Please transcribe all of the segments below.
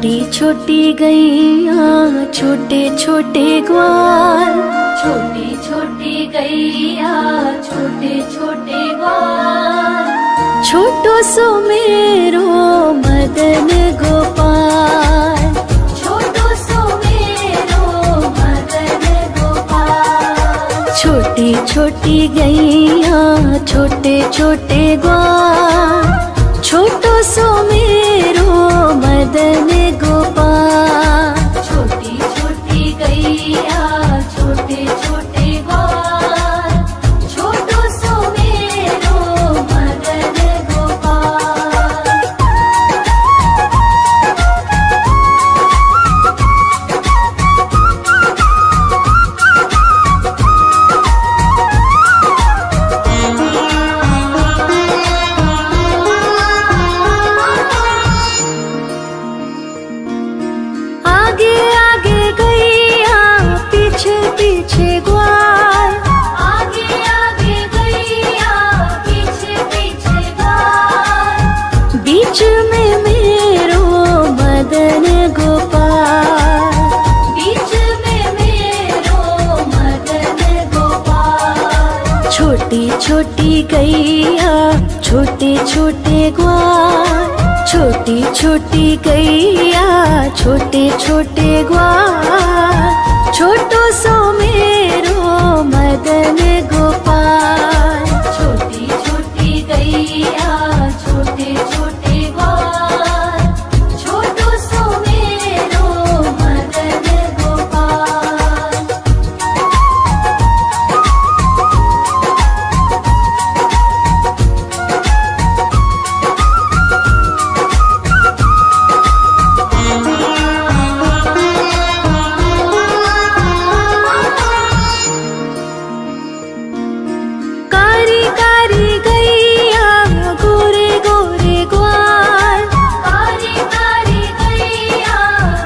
छोटी छोटी गैया छोटे छोटे ग्वाल, छोटी छोटी गैया छोटे छोटे ग्वाल, छोटो सो मेरो मदन गोपाल, छोटो सो मेरो मदन गोपाल। छोटी छोटी गैया छोटे छोटे ग्वाल, छोटो सो मेरो मदन गोपाल। छोटी छोटी गैया छोटे छोटे ग्वाल, छोटो सो मेरो मदन गोपाल। आगे आगे गैया पीछे पीछे ग्वाल, आगे आगे गैया पीछे पीछे ग्वाल, बीच में मेरो मदन गोपाल, बीच में मेरो मदन गोपाल। छोटी छोटी गैया छोटे छोटे ग्वाल, छोटी छोटी गैया छोटे छोटे ग्वाल, छोटो सो मेरो मदन गोपाल। छोटी छोटी गैया छोटे छोटे ग्वाल, छोटो सो मेरो मदन गोपाल। कारी कारी गैया गोरे गोरे ग्वाल, कारी कारी गैया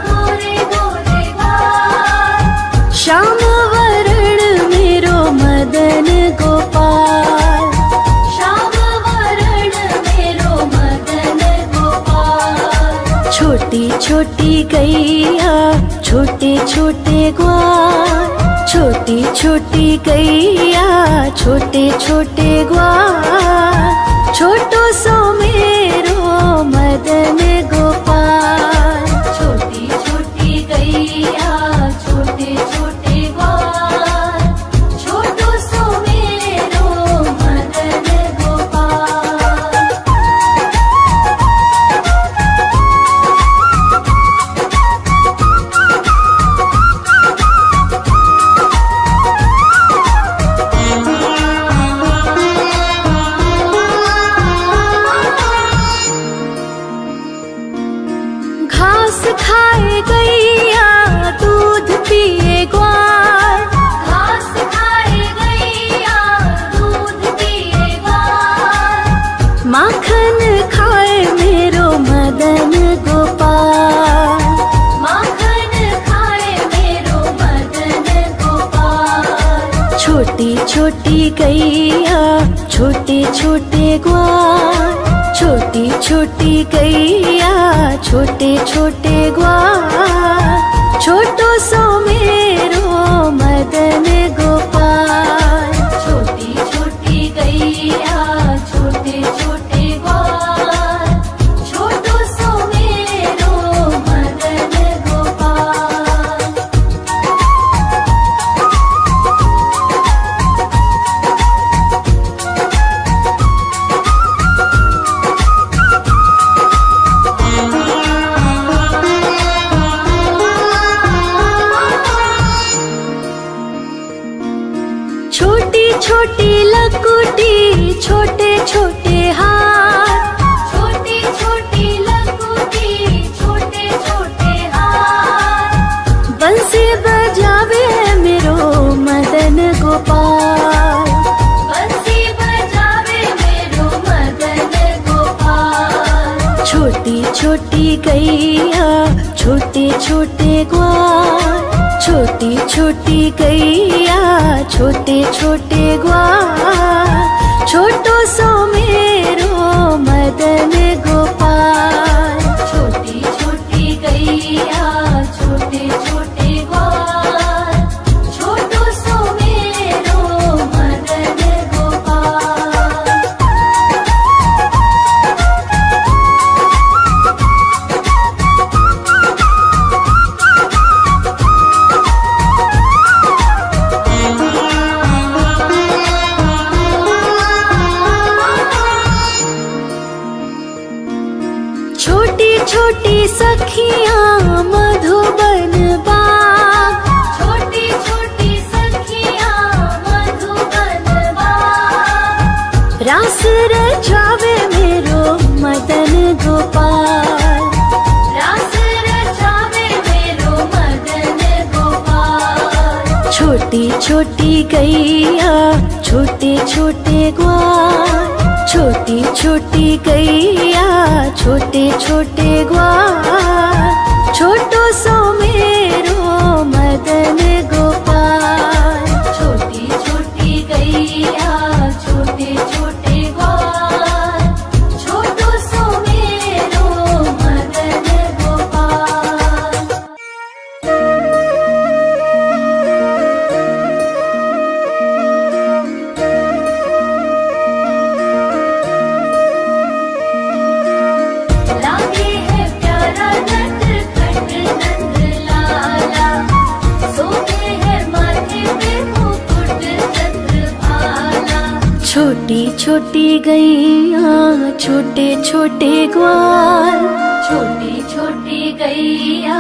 गोरे गोरे ग्वाल, श्याम वरण मेरो मदन गोपाल, श्याम वरण मेरो मदन गोपाल। छोटी छोटी गैया छोटे छोटे ग्वाल, छोटी छोटी गैया छोटे छोटे ग्वाल, छोटो सो मेरो मदन गोपाल। छोटी छोटी गैया छोटे छोटे ग्वाल, छोटो सो मेरो मदन गोपाल। घास खाए गैया दूध पिए ग्वाल, घास खाए गैया दूध पिए ग्वाल, माखन खाए मेरो मदन गोपाल, माखन खाए मेरो मदन गोपाल। छोटी छोटी गैया छोटे छोटे ग्वाल, छोटी छोटी गैया छोटे छोटे ग्वाल, छोटो सो मेरो मदन गोपाल। छोटी छोटी गैया छोटे छोटे ग्वाल, छोटो सो मेरो मदन गोपाल। छोटी छोटी लकुटी छोटे छोटे हाथ, छोटी छोटी लकुटी छोटे छोटे हाथ, बंसी बजावे मेरो मदन गोपाल, बंसी बजावे मेरो मदन गोपाल। छोटी छोटी गैया छोटे छोटे ग्वाल, छोटी छोटी गैया छोटे छोटे ग्वाल, छोटो सो मेरो मदन गोपाल। छोटी छोटी गैया सखियाँ मधुबन बाग, छोटी छोटी सखियाँ मधुबन बाग। रास रचावे मेरो मदन गोपाल, रास रचावे मेरो मदन गोपाल। छोटी छोटी गैया छोटे छोटे ग्वाल, छोटी छोटी गैया छोटे छोटे ग्वाल। छोटो सो मेरो मदन गोपाल, छोटी छोटी गैया छोटे छोटे ग्वाल। छोटो सो मेरो मदन गोपाल। लागे है प्यारा नटखट नंद लाला, सोते है माथे पे मुकुट छत्र भाला। छोटी छोटी गैया छोटे छोटे ग्वाल, छोटी छोटी गैया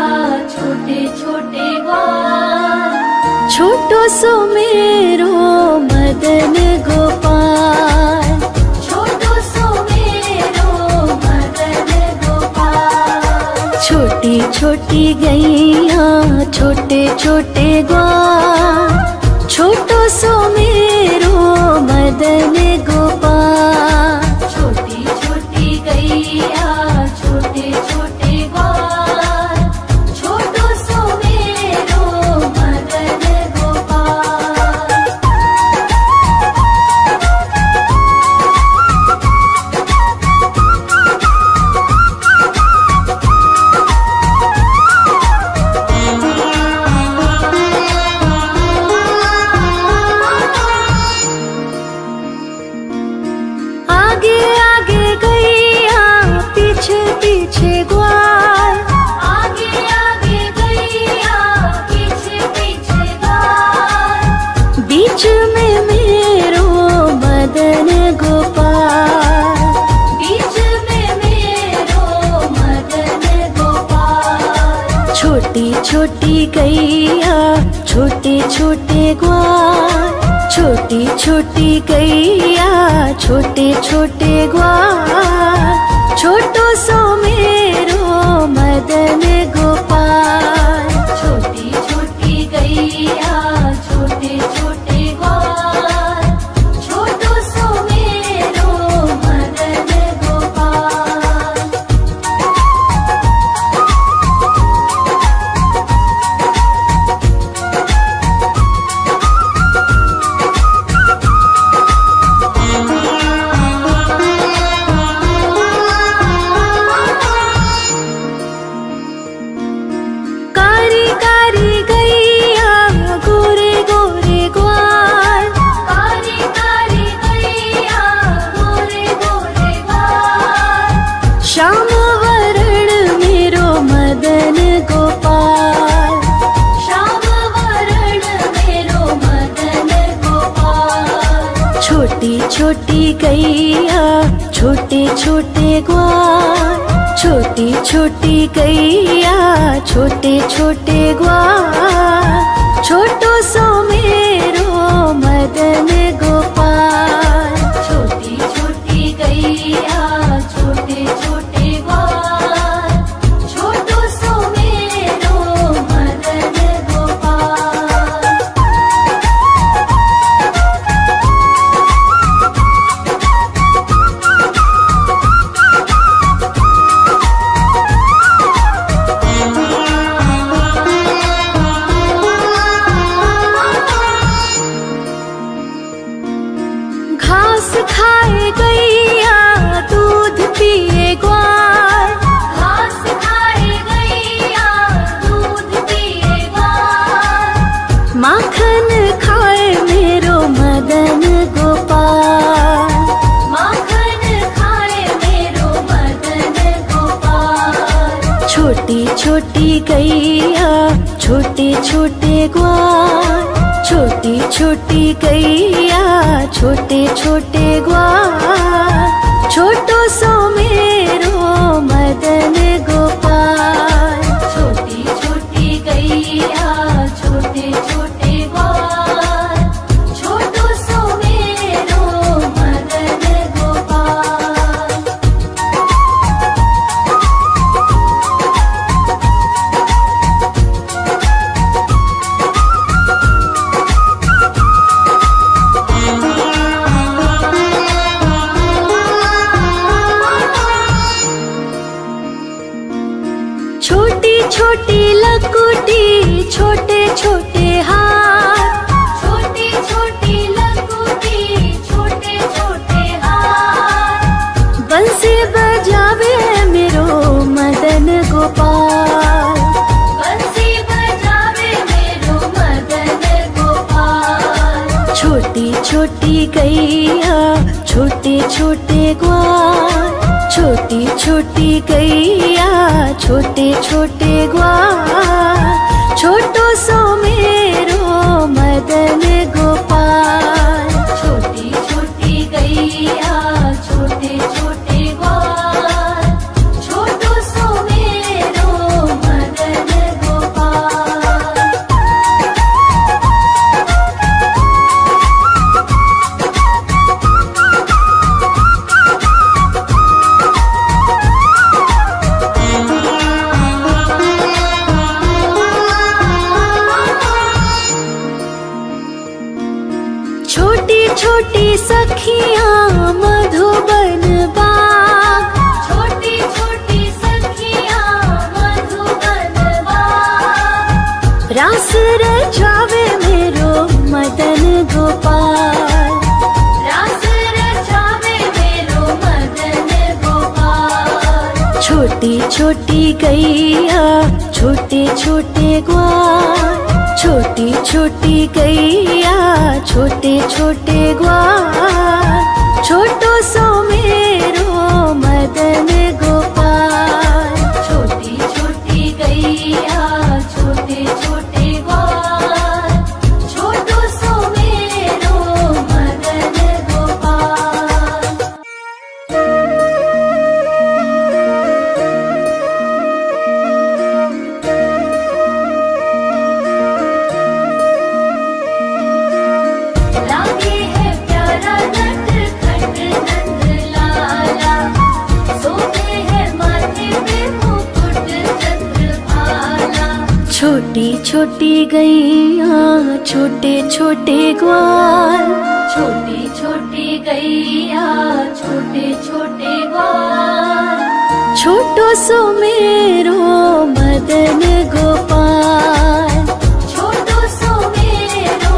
छोटे छोटे ग्वाल। छोटो सो मेरो मदन गोपाल, छोटो सो मेरो मदन गोपाल। छोटी छोटी गैया छोटे छोटे ग्वाल, छोटो सो मेरो मदन गोपाल। छोटी छोटी गैया छोटे छोटे ग्वाल, छोटो सो मेरो मदन गोपाल। आगे आगे गैया पीछे पीछे ग्वाल, आगे आगे गैया पीछे पीछे ग्वाल। बीच में मेरो मदन गोपाल, बीच में मेरो मदन गोपाल। छोटी छोटी गैया छोटे छोटे ग्वाल, छोटी छोटी गैया छोटे छोटे ग्वाल। छोटो सो मेरो मदन गोपाल, छोटी छोटी गैया छोटे छोटे ग्वाल। छोटो सो मेरो मदन गोपाल। कारी कारी गैया गोरे गोरे ग्वाल, कारी कारी गैया गोरे गोरे ग्वाल। श्याम वरण मेरो मदन गोपाल, श्याम वरण मेरो मदन गोपाल। छोटी छोटी गैया छोटे छोटे ग्वाल, छोटी छोटी गैया छोटे छोटे ग्वाल। छोटो सो मेरो मदन गोपाल, छोटी छोटी गैया छोटे छोटे ग्वाल। छोटो सो मेरो मदन गोपाल। घास खाए गैया दूध पिए ग्वाल, घास खाए गैया दूध पिए ग्वाल। माखन खाए मेरो मदन गोपाल, माखन खाए मेरो मदन गोपाल। छोटी छोटी गैया छोटे छोटे ग्वाल, छोटी छोटी गैया छोटे छोटे ग्वाल। छोटो सो मेरो मदन गोपाल। गैया छोटे छोटे ग्वाल, छोटी छोटी गैया छोटे छोटे ग्वाल, छोटो सो मेरो मदन गोपाल। छोटी छोटी गैया छोटे छोटे ग्वाल, छोटो सो मेरो मदन गोपाल। छोटी छोटी सखियां मधुबन बाग, छोटी छोटी सखियां मधुबन बाग, रास रचावे मेरो मदन गोपाल, रास रचावे मेरो मदन गोपाल। छोटी छोटी गैया छोटे छोटे ग्वाल, छोटी छोटी गैया छोटे छोटे ग्वाल, छोटो सो मेरो मदन गोपाल। छोटी छोटी गैया छोटे छोटे ग्वाल, छोटो सो मेरो मदन गोपाल। लागे है प्यारा नटखट नंद लाला, सोते है माथे पे मुकुट चंद्रभाला। छोटी छोटी गैया छोटे छोटे ग्वाल, छोटी छोटी गैया छोटे छोटे ग्वाल, छोटो सो मेरो मदन गोपाल। छोटो सो मेरो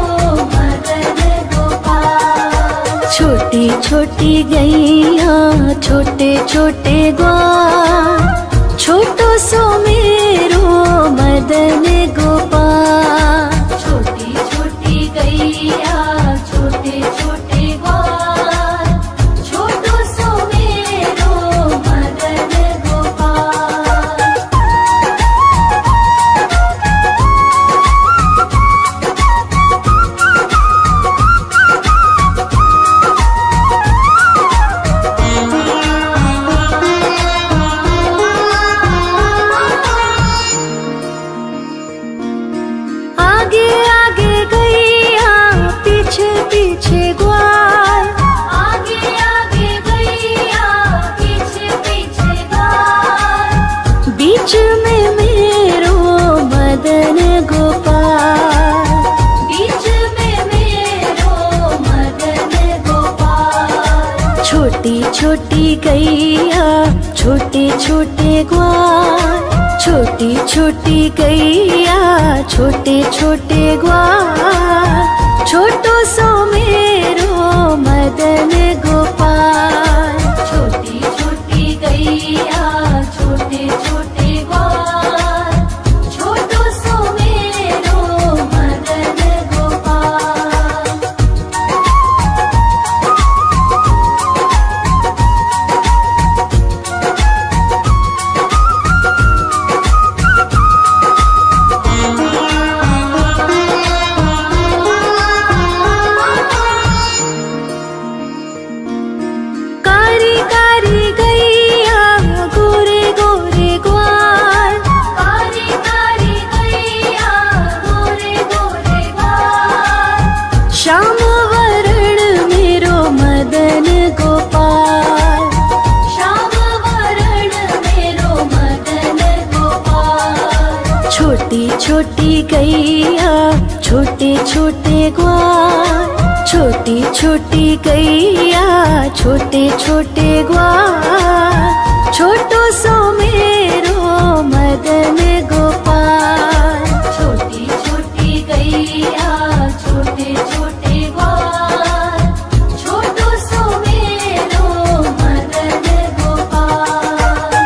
मदन गोपाल। छोटी छोटी गैया छोटे छोटे ग्वाल, छोटो सो मेरो मदन गोपाल। छोटी छोटी गैया छोटे छोटे ग्वाल, छोटो सो मेरो मदन गोपाल। आगे आगे गैया पीछे पीछे ग्वाल, आगे आगे गैया पीछे पीछे ग्वाल, बीच में मेरो मदन गोपाल, बीच में मेरो मदन गोपाल। छोटी छोटी गैया छोटे छोटे ग्वाल, छोटी छोटी गैया छोटे छोटे ग्वाल, छोटो सो मेरो मदन गोपाल। छोटी छोटी गैया छोटे छोटे ग्वाल, छोटो सो मेरो मदन गोपाल। कारी कारी गैया गोरे गोरे ग्वाल, कारी कारी गैया गोरे गोरे ग्वाल, श्याम वरण मेरो मदन गोपाल, श्याम वरण मेरो मदन गोपाल। छोटी छोटी गैया छोटे छोटे ग्वाल, छोटी छोटी गैया छोटे छोटे ग्वाल, छोटो सो मेरो मदन गोपाल। छोटी छोटी गैया छोटे छोटे ग्वाल, छोटो सो मेरो मदन गोपाल।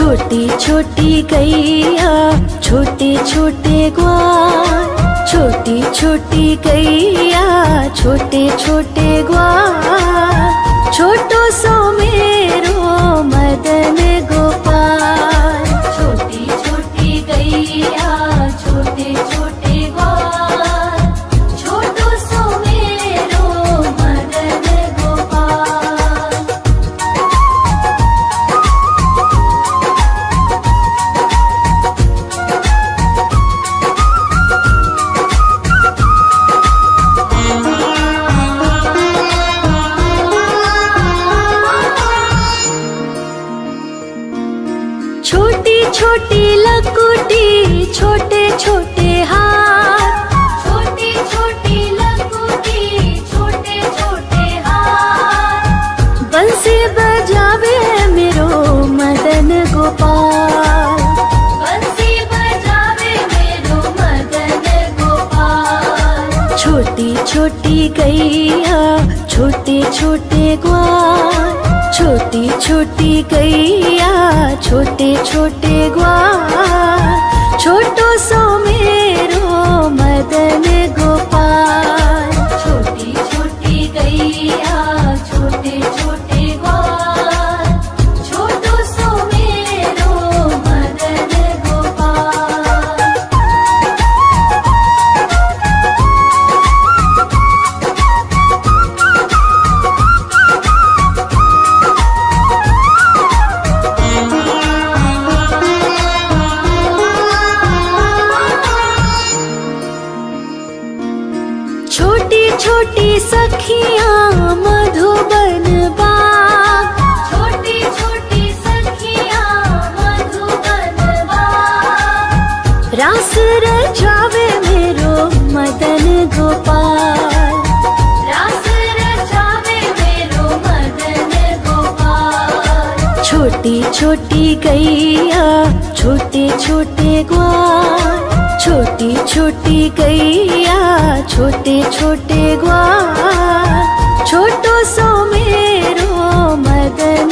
छोटी छोटी गैया छोटे छोटे ग्वाल, छोटी छोटी गैया छोटे छोटे ग्वाल, छोटो सो मेरो मदन गोपाल। छोटी छोटी गैया छोटे छोटे ग्वाल, छोटो सो मेरो मदन गोपाल। छोटी छोटी लकुटी छोटे छोटे हाथ, छोटी छोटी लकुटी छोटे छोटे हाथ, बंसी बजावे मेरो मदन गोपाल। बंसी बजावे मेरो मदन गोपाल। छोटी छोटी गैया छोटे छोटे ग्वाल, छोटी छोटी गैया छोटे छोटे ग्वाल, छोटो सो मेरो मदन गोपाल। छोटी छोटी गैया छोटे छोटे ग्वाल, छोटो सो मेरो मदन गोपाल। छोटी छोटी सखियाँ मधुबन बाग, छोटी छोटी सखियाँ मधुबन बाग, रास रचावे मेरो मदन गोपाल। रास रचावे मेरो मदन गोपाल। छोटी छोटी गैया छोटे छोटे ग्वाल, छोटी छोटी गैया छोटे छोटे ग्वाल, छोटो सो मेरो मदन